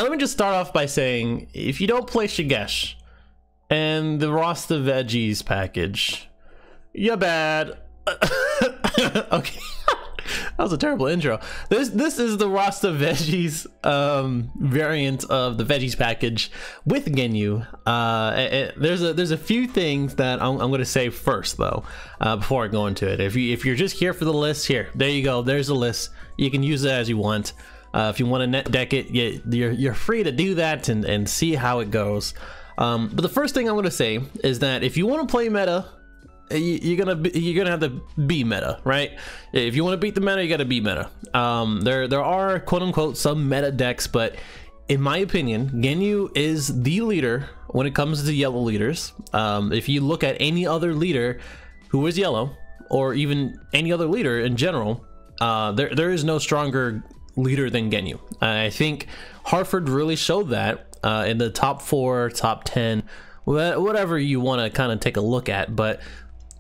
let me just start off by saying, if you don't play Shigesh and the RASTA VEGGIES package, you're bad. Okay. That was a terrible intro. This is the RASTA VEGGIES variant of the VEGGIES package with GINYU. There's a few things that I'm going to say first though, before I go into it. If you're just here for the list, there you go. There's a list. You can use it as you want. If you want to net deck it, you're free to do that and see how it goes. But the first thing I'm going to say is that if you want to play meta, you're gonna have to be meta, right? If you want to beat the meta, you got to be meta. There are quote unquote some meta decks, but in my opinion, GINYU is the leader when it comes to yellow leaders. If you look at any other leader who is yellow, or even any other leader in general, there is no stronger leader than GINYU. I think Hartford really showed that in the top 4, top 10, whatever you want to kind of take a look at. But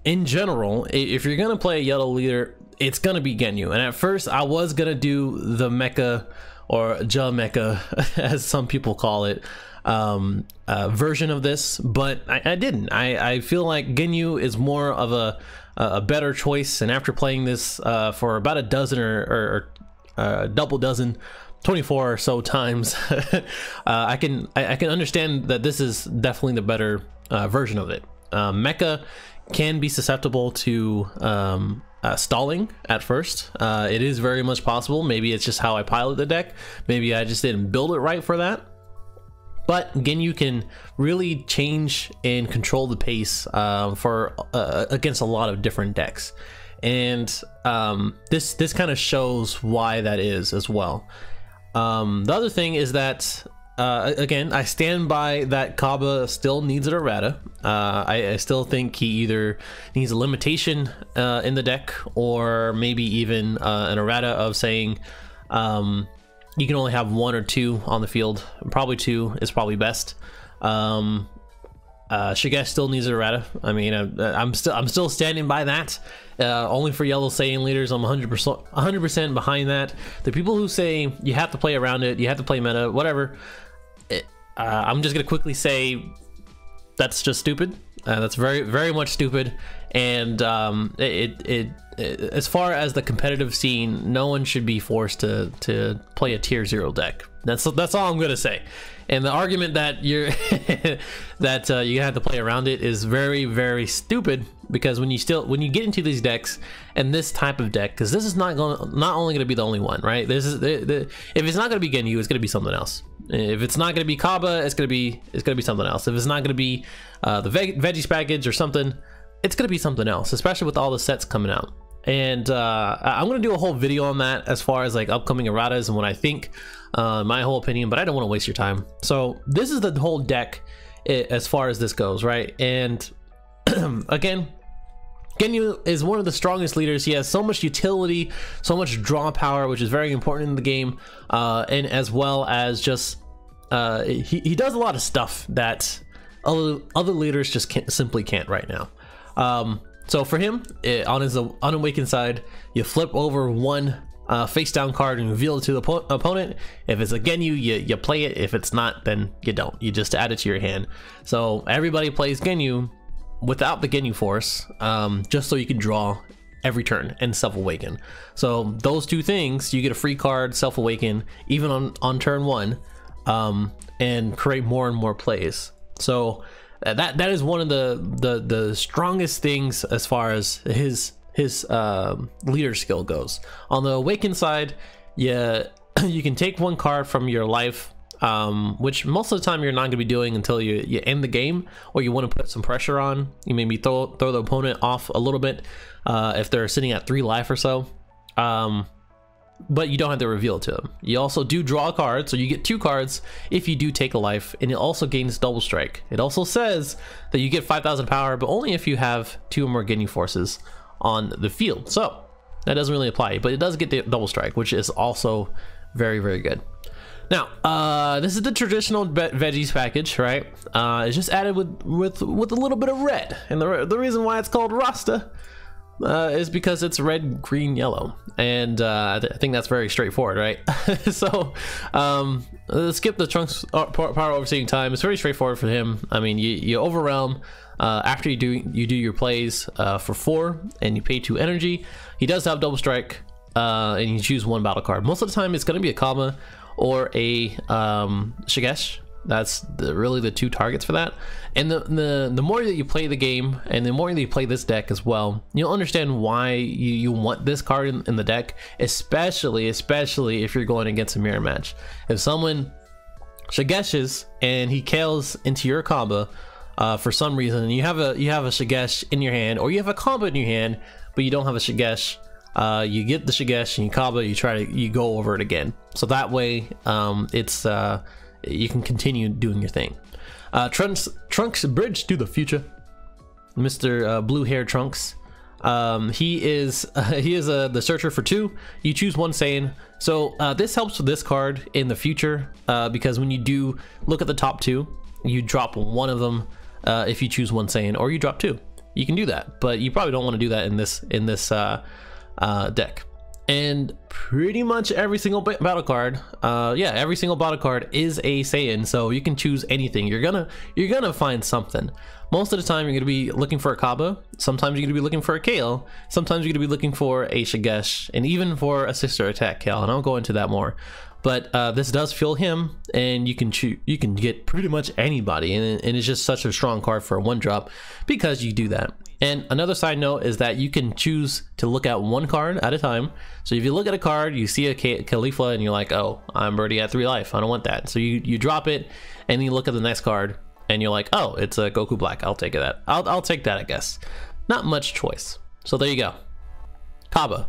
in general, if you're gonna play a yellow leader, it's gonna be GINYU. And at first I was gonna do the mecha, or Ja mecha as some people call it, version of this, but I didn't. I feel like GINYU is more of a better choice, and after playing this for about a dozen or double dozen, 24 or so times, I can understand that this is definitely the better version of it. Mecha can be susceptible to stalling at first. It is very much possible. Maybe it's just how I pilot the deck. Maybe I just didn't build it right for that. But GINYU can really change and control the pace for against a lot of different decks, and this kind of shows why that is as well. The other thing is that again, I stand by that Kaba still needs an errata. I still think he either needs a limitation in the deck, or maybe even an errata of saying you can only have 1 or 2 on the field. Probably 2 is probably best. Shigesh still needs an errata. I mean, I'm still standing by that. Only for yellow Saiyan leaders, I'm 100% behind that. The people who say you have to play around it, you have to play meta, whatever, I'm just gonna quickly say that's just stupid. That's very much stupid. And as far as the competitive scene, no one should be forced to play a tier 0 deck. That's all I'm gonna say. And the argument that you're that you have to play around it is very stupid, because when you get into these decks and this type of deck, because this is not only going to be the only one, right? This is if it's not going to be GINYU, it's going to be something else. If it's not going to be Kaba, it's going to be something else. If it's not going to be the VEGGIES package or something, it's going to be something else, especially with all the sets coming out. And I'm going to do a whole video on that as far as like upcoming erratas and what I think, my whole opinion, but I don't want to waste your time. So this is the whole deck as far as this goes, right? And again, GINYU is one of the strongest leaders. He has so much utility, so much draw power, which is very important in the game, and as well as just he does a lot of stuff that other leaders just simply can't right now. So for him, on his unawakened side, you flip over 1 face down card and reveal it to the opponent. If it's a GINYU, you play it. If it's not, then you don't. You just add it to your hand. So everybody plays GINYU without the GINYU force, just so you can draw every turn and self-awaken. So those 2 things, you get a free card, self-awaken, even on turn 1, and create more and more plays. So that is one of the strongest things as far as his leader skill goes. On the awakened side, you can take 1 card from your life, which most of the time you're not going to be doing until you end the game, or you want to put some pressure on. You maybe throw the opponent off a little bit if they're sitting at 3 life or so, but you don't have to reveal it to them. You also do draw a card, so you get 2 cards if you do take a life, and it also gains double strike. It also says that you get 5,000 power, but only if you have 2 or more GINYU forces on the field. So that doesn't really apply, but it does get the double strike, which is also very good. Now, this is the traditional VEGGIES package, right? It's just added with a little bit of red, and the reason why it's called RASTA, is because it's red, green, yellow, and I think that's very straightforward, right? So let's skip the Trunks power overseeing time. It's very straightforward for him. I mean, you overwhelm after you do your plays for 4, and you pay 2 energy. He does have double strike, and you choose 1 battle card. Most of the time, it's going to be a Kaba or a Shigesh. That's really the 2 targets for that. And the more that you play the game, and the more that you play this deck as well, you'll understand why you want this card in the deck, especially if you're going against a mirror match. If someone Shigeshes and he KOs into your combo for some reason, and you have a Shigesh in your hand, or you have a combo in your hand but you don't have a Shigesh, you get the Shigesh and you combo, you go over it again. So that way you can continue doing your thing. Trunks Bridge to the Future, Mr. Blue Hair Trunks. He is the searcher for 2. You choose 1 Saiyan. So this helps with this card in the future, because when you do look at the top 2, you drop 1 of them if you choose 1 Saiyan, or you drop 2. You can do that, but you probably don't want to do that in this deck. And pretty much every single battle card, every single battle card is a Saiyan, so you can choose anything. You're gonna find something. Most of the time you're gonna be looking for a Kaba, sometimes you're gonna be looking for a Kale, sometimes you're gonna be looking for a Shigesh, and even for a sister attack Kale, and I'll go into that more. But this does fuel him, and you can get pretty much anybody, and it's just such a strong card for a 1-drop because you do that. And another side note is that you can choose to look at 1 card at a time. So if you look at a card, you see a Caulifla, and you're like, oh, I'm already at 3 life, I don't want that. So you drop it, and you look at the next card, and you're like, oh, it's a Goku Black, I'll take it. I'll take that, I guess. Not much choice. So there you go. Kaba.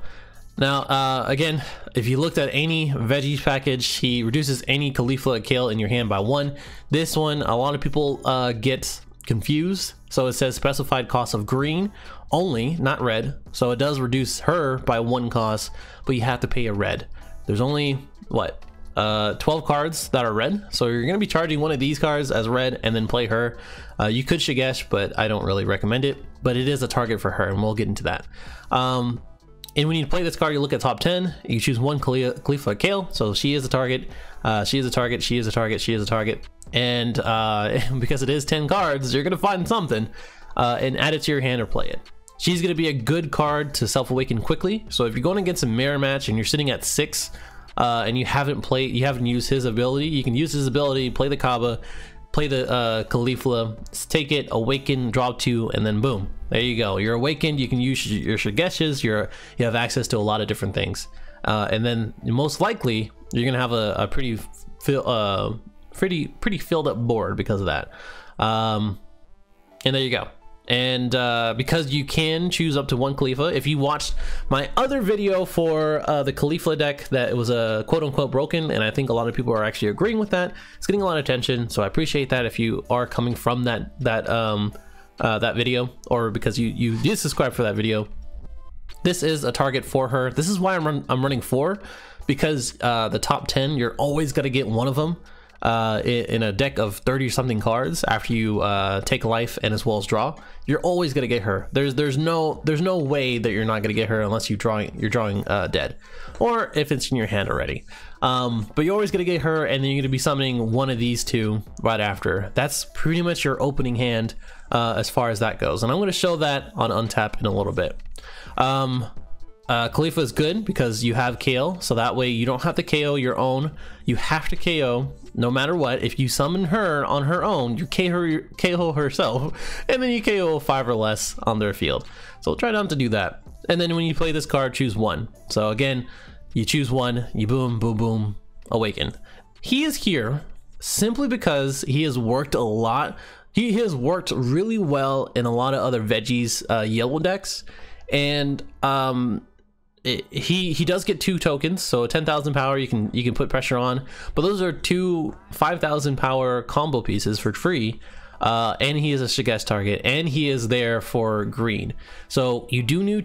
Now, again, if you looked at any veggies package, he reduces any Caulifla Kale in your hand by 1. This one, a lot of people get confused. So it says specified cost of green only, not red. So it does reduce her by 1 cost, but you have to pay a red. There's only, what, 12 cards that are red. So you're going to be charging 1 of these cards as red and then play her. You could Shigesh, but I don't really recommend it. But it is a target for her, and we'll get into that. And when you play this card, you look at top 10, you choose 1 Caulifla Kale, so she is a target, she is a target, she is a target, she is a target, and because it is 10 cards, you're gonna find something and add it to your hand or play it. She's gonna be a good card to self-awaken quickly, so if you're going against a mirror match and you're sitting at 6 and you haven't used his ability, you can use his ability, play the Kaba, play the Caulifla, take it, awaken, drop 2, and then boom, there you go. You're awakened. You can use your Shigeshes. You have access to a lot of different things, and then most likely you're gonna have a pretty filled up board because of that. And there you go. And because you can choose up to 1 Caulifla. If you watched my other video for the Caulifla deck, that it was a quote-unquote broken, and I think a lot of people are actually agreeing with that. It's getting a lot of attention, so I appreciate that if you are coming from that video, or because you did subscribe for that video. This is a target for her. This is why I'm running 4, because the top 10, you're always gonna get 1 of them in a deck of 30 something cards after you take life and as well as draw. You're always gonna get her. There's no way that you're not gonna get her unless you're drawing dead, or if it's in your hand already. But you're always gonna get her, and then you're gonna be summoning 1 of these 2 right after. That's pretty much your opening hand as far as that goes, and I'm gonna show that on Untap in a little bit. Caulifla is good because you have KO, so that way you don't have to KO your own. You have to KO no matter what. If you summon her on her own, you KO herself, and then you KO 5 or less on their field. So try not to do that. And then when you play this card, choose 1. So again, you choose 1, you boom, boom, boom, awaken. He is here simply because he has worked a lot. He has worked really well in a lot of other veggies yellow decks, and he does get 2 tokens, so 10,000 power you can put pressure on, but those are 2 5,000 power combo pieces for free, and he is a Shigesh target, and he is there for green. So you do need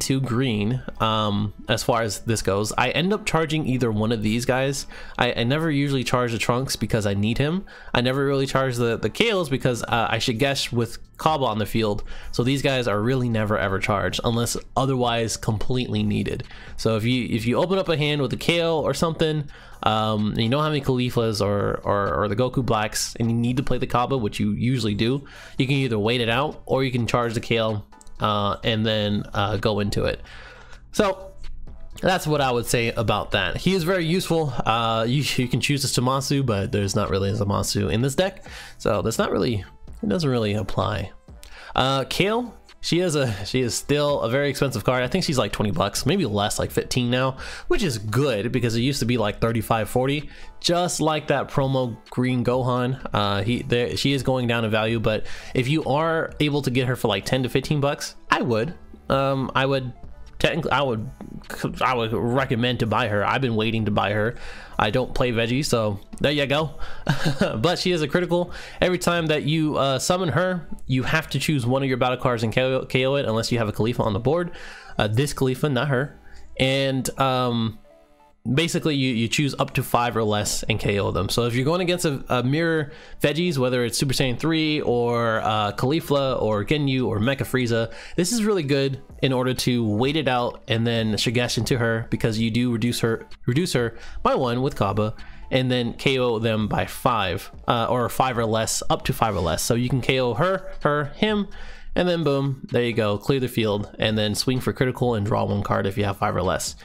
to green as far as this goes. I end up charging either one of these guys. I never usually charge the Trunks because I need him. I never really charge the Kales because I Shigesh with Kaba on the field, so these guys are really never ever charged unless otherwise completely needed. So if you open up a hand with a KO or something, and you don't have any Khalifas or the Goku Blacks, and you need to play the Kaba, which you usually do, you can either wait it out or you can charge the KO and then go into it. So that's what I would say about that. He is very useful. You can choose a Zamasu, but there's not really a Zamasu in this deck, so that's not really, it doesn't really apply. Kale, she is still a very expensive card. I think she's like 20 bucks, maybe less, like 15 now, which is good because it used to be like 35, 40, just like that promo Green Gohan. She is going down in value, but if you are able to get her for like 10 to 15 bucks, I would recommend to buy her. I've been waiting to buy her. I don't play Veggie, so there you go. But she is a critical. Every time that you summon her, you have to choose one of your battle cards and KO it unless you have a Khalifa on the board. This Khalifa, not her. And basically you choose up to 5 or less and KO them. So if you're going against a mirror Veggies, whether it's Super Saiyan 3 or Caulifla or GINYU or Mecha Frieza, this is really good in order to wait it out and then Shigesh into her, because you do reduce her by 1 with Kaba, and then KO them by 5 or 5 or less, up to 5 or less. So you can KO her, him, and then boom, there you go, clear the field, and then swing for critical and draw 1 card if you have 5 or less.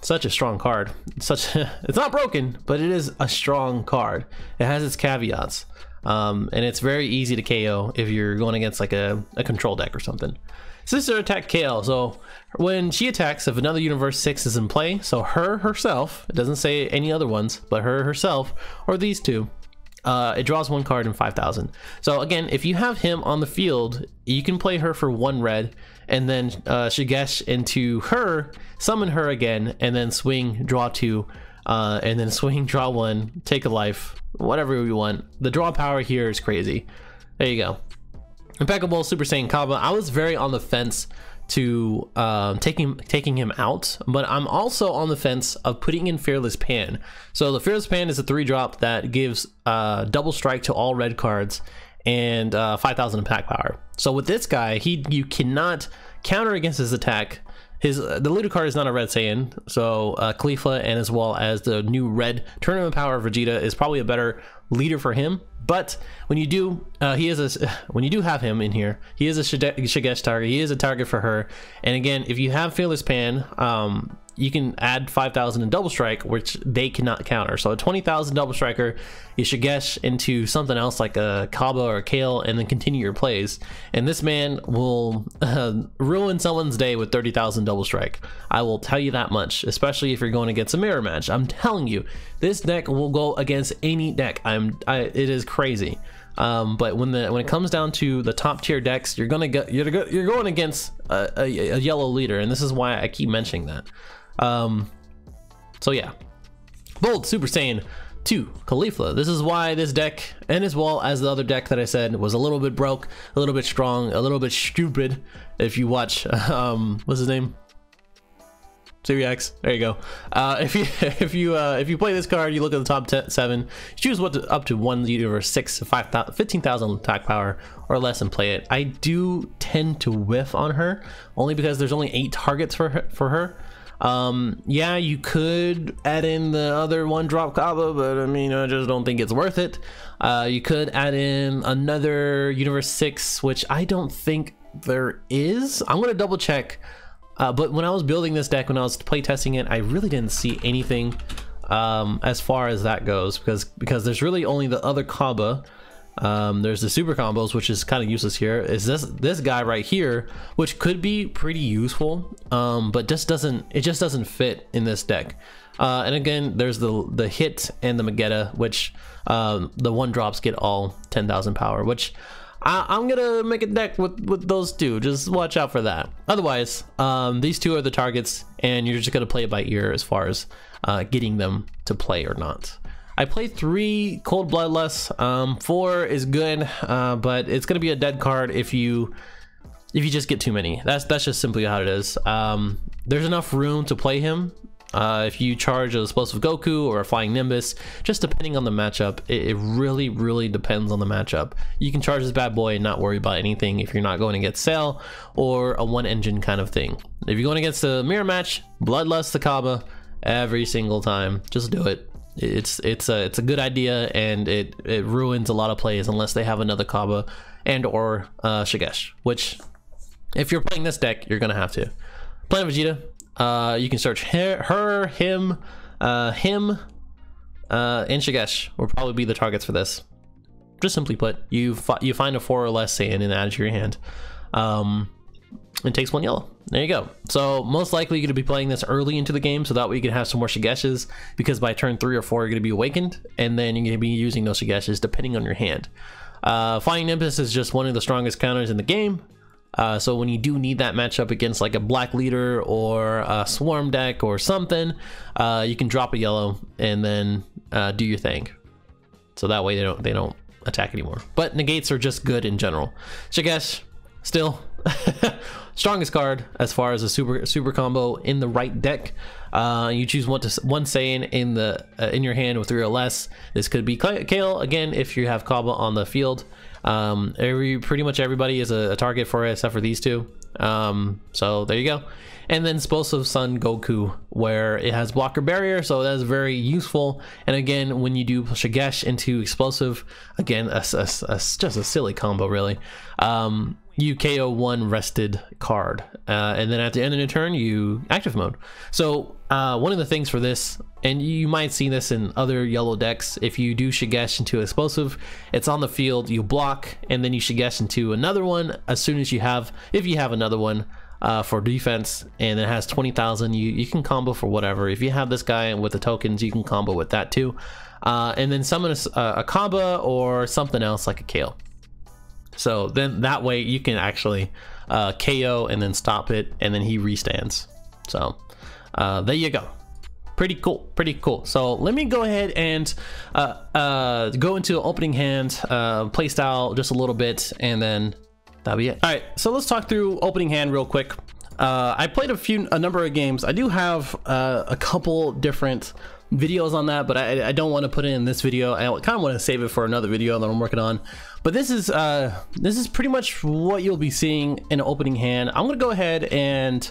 Such a strong card. It's not broken, but it is a strong card. It has its caveats, and it's very easy to KO if you're going against like a control deck or something. Sister attack KO. So when she attacks, if another Universe 6 is in play, so her herself, it doesn't say any other ones, but her herself or these two, it draws 1 card in 5,000. So again, if you have him on the field, you can play her for 1 red and then Shigesh into her, summon her again, and then swing, draw 2, and then swing, draw 1, take a life, whatever you want. The draw power here is crazy. There you go. Impeccable Super Saiyan Kaba. I was very on the fence to taking him out, but I'm also on the fence of putting in Fearless Pan. So the Fearless Pan is a 3-drop that gives double strike to all red cards and 5,000 attack power. So with this guy, you cannot counter against his attack. The leader card is not a red Saiyan, so Caulifla and as well as the new red Tournament Power Vegeta is probably a better leader for him. But when you do, when you do have him in here, he is a Shigesh target. He is a target for her. And again, if you have Fearless Pan, you can add 5,000 in double strike, which they cannot counter. So a 20,000 double striker, you Shigesh into something else like a Kaba or a Kale, and then continue your plays. And this man will ruin someone's day with 30,000 double strike. I will tell you that much, especially if you're going against a mirror match. I'm telling you, this deck will go against any deck. It is crazy. But when it comes down to the top tier decks, you're going against a yellow leader, and this is why I keep mentioning that. So yeah, bold Super Saiyan 2 Caulifla. This is why this deck, and as well as the other deck that I said, was a little bit broke, a little bit strong, a little bit stupid. If you watch what's his name, Siriax, there you go. If you play this card, you look at the top 7, you choose up to 1 Universe 6 to 15,000 attack power or less and play it. I do tend to whiff on her only because there's only 8 targets for her. Yeah, you could add in the other 1-drop Kaba, but I mean, I just don't think it's worth it. You could add in another Universe 6, which I don't think there is. I'm gonna double check. But when I was building this deck, when I was playtesting it, I really didn't see anything as far as that goes, because there's really only the other Kaba. There's the super combos, which is kind of useless here. Is this guy right here, which could be pretty useful, but just doesn't fit in this deck. And again, there's the hit and the Magetta, which the 1-drops get all 10,000 power, which I'm gonna make a deck with those two. Just watch out for that. Otherwise, these two are the targets, and you're just gonna play it by ear as far as getting them to play or not. I played 3 Cold Bloodlust. 4 is good, but it's gonna be a dead card if you just get too many. That's just simply how it is. There's enough room to play him, if you charge an explosive Goku or a flying Nimbus, just depending on the matchup. It really depends on the matchup. You can charge this bad boy and not worry about anything if you're not going against Cell or a one engine kind of thing. If you're going against a mirror match, Bloodlust the Kaba every single time. Just do it. It's a good idea, and it ruins a lot of plays unless they have another Kaba and or Shigesh, which if you're playing this deck, you're gonna have to. Playing Vegeta, you can search her, him, and Shigesh will probably be the targets for this. Just simply put, you find a 4 or less Saiyan and add it to your hand. It takes 1 yellow. There you go. So most likely you're going to be playing this early into the game, so that way you can have some more Shigeshes, because by turn 3 or 4 you're going to be awakened, and then you're going to be using those Shigeshes depending on your hand. Flying Nimbus is just one of the strongest counters in the game. So when you do need that matchup against like a black leader or a swarm deck or something, you can drop a yellow and then do your thing. So that way they don't attack anymore. But negates are just good in general. Shigesh, still strongest card as far as a super combo in the right deck. You choose one Saiyan in your hand with 3 or less. This could be Kale again if you have Kaba on the field. Pretty much everybody is a target for it except for these two. So there you go. And then Explosive Sun Goku, where it has blocker barrier, so that is very useful. And again, when you do Shigesh into explosive, again, just a silly combo really. You KO 1 rested card, and then at the end of the turn you active mode. So one of the things for this, and you might see this in other yellow decks, if you do Shigesh into explosive, it's on the field, you block, and then you Shigesh into another one as soon as if you have another one for defense, and it has 20,000, you can combo for whatever. If you have this guy with the tokens, you can combo with that too, and then summon a Kaba or something else like a Kale. So then that way you can actually KO and then stop it, and then he restands. So there you go. Pretty cool. So let me go ahead and go into opening hand play style just a little bit, and then that'll be it. All right, so let's talk through opening hand real quick. I played a number of games. I do have a couple different videos on that, but I don't want to put it in this video. I kind of want to save it for another video that I'm working on. But this is pretty much what you'll be seeing in opening hand. I'm gonna go ahead and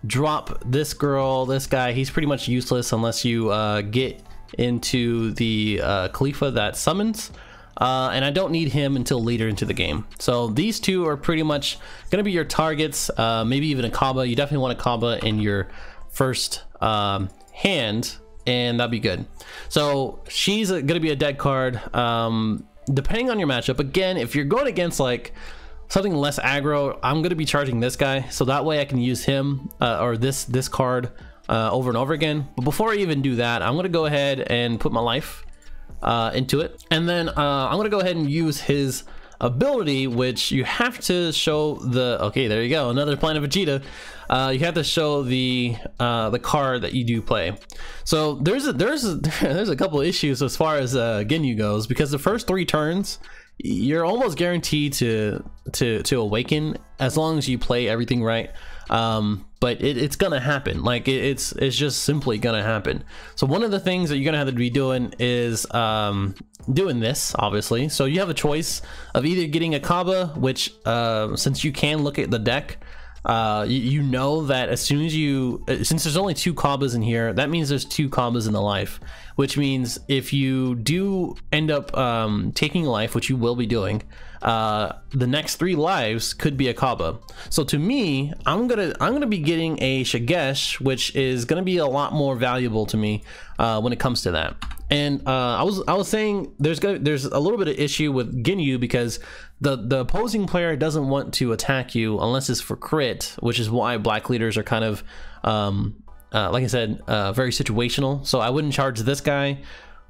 drop this guy. He's pretty much useless unless you get into the Khalifa that summons, and I don't need him until later into the game. So these two are pretty much gonna be your targets, maybe even a Kaba. You definitely want a Kaba in your first hand, and that'd be good. So she's gonna be a dead card, depending on your matchup. Again, if you're going against like something less aggro, I'm gonna be charging this guy, so that way I can use him or this card over and over again. But before I even do that, I'm gonna go ahead and put my life into it, and then I'm gonna go ahead and use his ability, which you have to show the, okay, there you go, another Planet Vegeta. You have to show the card that you do play. So there's a couple of issues as far as GINYU goes, because the first 3 turns you're almost guaranteed to awaken as long as you play everything right. But it's gonna happen. Like it's just simply gonna happen. So one of the things that you're gonna have to be doing is doing this, obviously. So you have a choice of either getting a Kaba, which since you can look at the deck, you know that as soon as since there's only 2 Kabas in here, that means there's 2 Kabas in the life, which means if you do end up taking life, which you will be doing, the next 3 lives could be a Kaba. So to me, I'm gonna be getting a Shigesh, which is gonna be a lot more valuable to me when it comes to that. And I was saying there's a little bit of issue with GINYU because the opposing player doesn't want to attack you unless it's for crit, which is why black leaders are kind of like I said, very situational. So I wouldn't charge this guy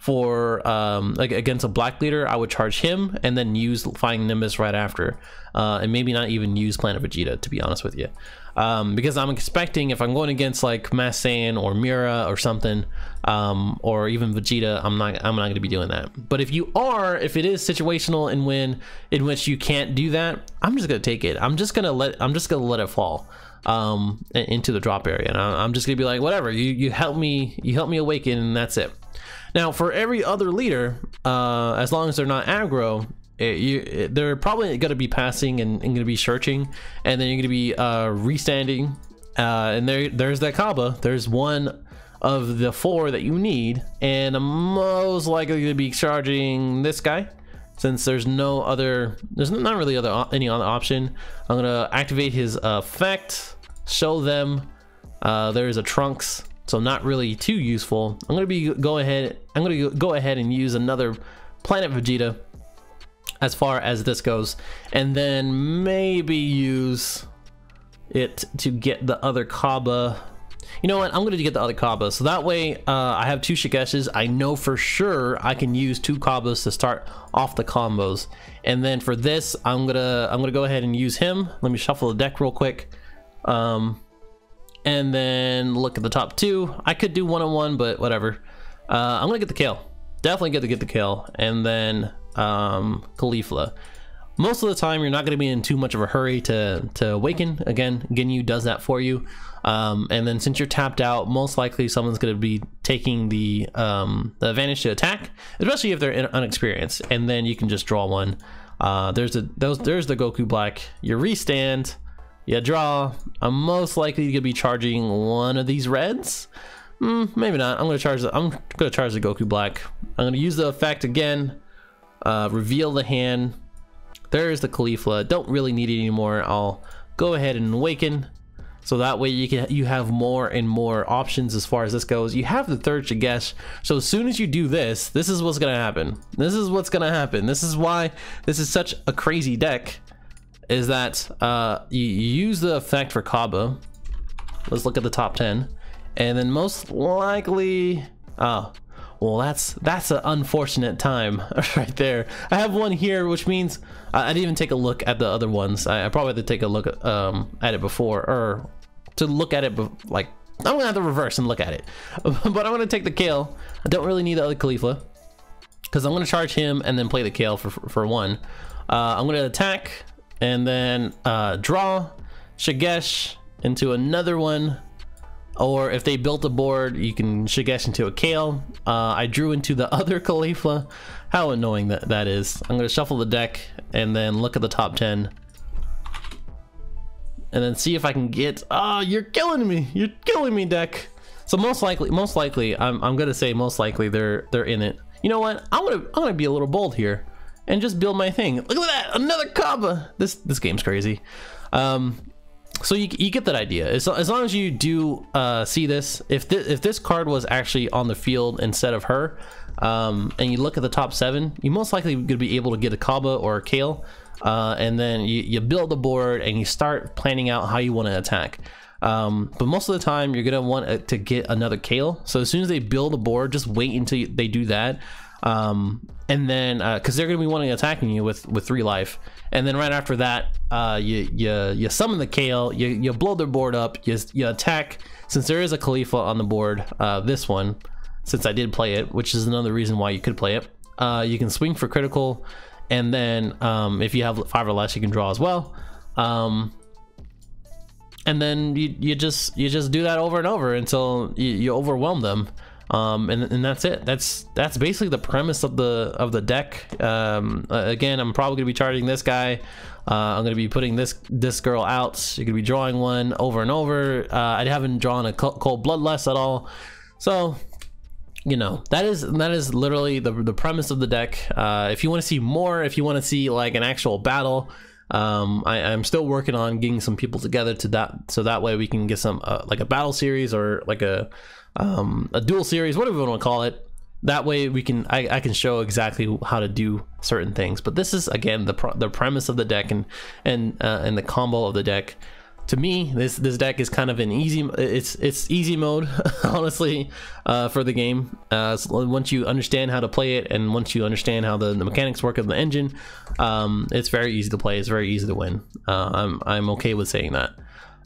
for like against a black leader, I would charge him and then use Flying Nimbus right after, and maybe not even use Planet Vegeta, to be honest with you, because I'm expecting if I'm going against like Mass Saiyan or Mira or something, or even Vegeta, I'm not going to be doing that. But if it is situational in which you can't do that, I'm just going to take it. I'm just going to let it fall into the drop area, and I'm just gonna be like, whatever, you help me awaken, and that's it. Now for every other leader, as long as they're not aggro, they're probably gonna be passing and gonna be searching, and then you're gonna be restanding, and there's that Kaba. There's one of the 4 that you need, and I'm most likely gonna be charging this guy, since there's not really any other option. I'm gonna activate his effect, show them there's a Trunks, so not really too useful. I'm gonna go ahead and use another Planet Vegeta as far as this goes, and then maybe use it to get the other Kaba. You know what, I'm gonna get the other Kaba, so that way I have 2 Shigeshes. I know for sure I can use 2 Kabas to start off the combos, and then for this I'm gonna go ahead and use him. Let me shuffle the deck real quick, and then look at the top 2. I could do 1-on-1, but whatever. I'm gonna get the Kale, definitely get the Kale, and then Caulifla. Most of the time you're not going to be in too much of a hurry to awaken. Again, GINYU does that for you, and then since you're tapped out, most likely someone's going to be taking the advantage to attack, especially if they're unexperienced, and then you can just draw one. There's the Goku Black. You restand, you draw. I'm most likely going to be charging one of these reds. Maybe not. I'm going to charge the Goku Black. I'm going to use the effect again, reveal the hand. There's the Caulifla. Don't really need it anymore. I'll go ahead and awaken, so that way you have more and more options as far as this goes. You have the 3rd Shigesh, so as soon as you do this, this is what's gonna happen. This is what's gonna happen. This is why this is such a crazy deck, is that you use the effect for Kaba. Let's look at the top 10, and then most likely, well, that's an unfortunate time right there. I have one here, which means I didn't even take a look at the other ones. I probably had to take a look at it before, or to look at it, like, I'm gonna have to reverse and look at it. But I'm gonna take the Kale. I don't really need the other Caulifla, because I'm gonna charge him and then play the Kale for 1. I'm gonna attack and then draw Shigesh into another one. Or if they built a board, you can Shigesh into a Kale. I drew into the other Caulifla. How annoying that is. I'm going to shuffle the deck and then look at the top 10. And then see if I can get... you're killing me. You're killing me, deck. So most likely, I'm going to say most likely they're in it. You know what? I'm gonna be a little bold here and just build my thing. Look at that, another Kaba. This game's crazy. So you get that idea. As long as you do see this, if this card was actually on the field instead of her, and you look at the top 7, you most likely gonna be able to get a Kaba or a Kale, and then you build the board and you start planning out how you want to attack. But most of the time you're gonna want to get another Kale. So as soon as they build a board, just wait until they do that. And then because they're gonna be wanting attacking you with 3 life, and then right after that you summon the Kale, you blow their board up, you attack. Since there is a Caulifla on the board, this one, since I did play it, which is another reason why you could play it, you can swing for critical, and then if you have 5 or less, you can draw as well. And then you just do that over and over until you overwhelm them. And that's it. That's basically the premise of the deck. Again, I'm probably gonna be charging this guy. I'm gonna be putting this girl out. You're gonna be drawing one over and over. I haven't drawn a cold bloodlust at all, so you know that is literally the premise of the deck. If you want to see more, if you want to see like an actual battle, I'm still working on getting some people together to that, so that way we can get some like a battle series or like a dual series, whatever you want to call it. That way we can I can show exactly how to do certain things. But this is again the premise of the deck and the combo of the deck to me, this deck is kind of an easy, it's easy mode, honestly, for the game. So once you understand how to play it, and once you understand how the mechanics work of the engine, it's very easy to play. It's very easy to win. I'm okay with saying that.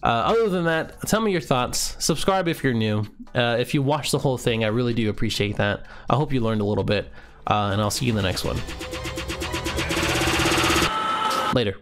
Other than that, tell me your thoughts. Subscribe if you're new. If you watch the whole thing, I really do appreciate that. I hope you learned a little bit, and I'll see you in the next one. Later.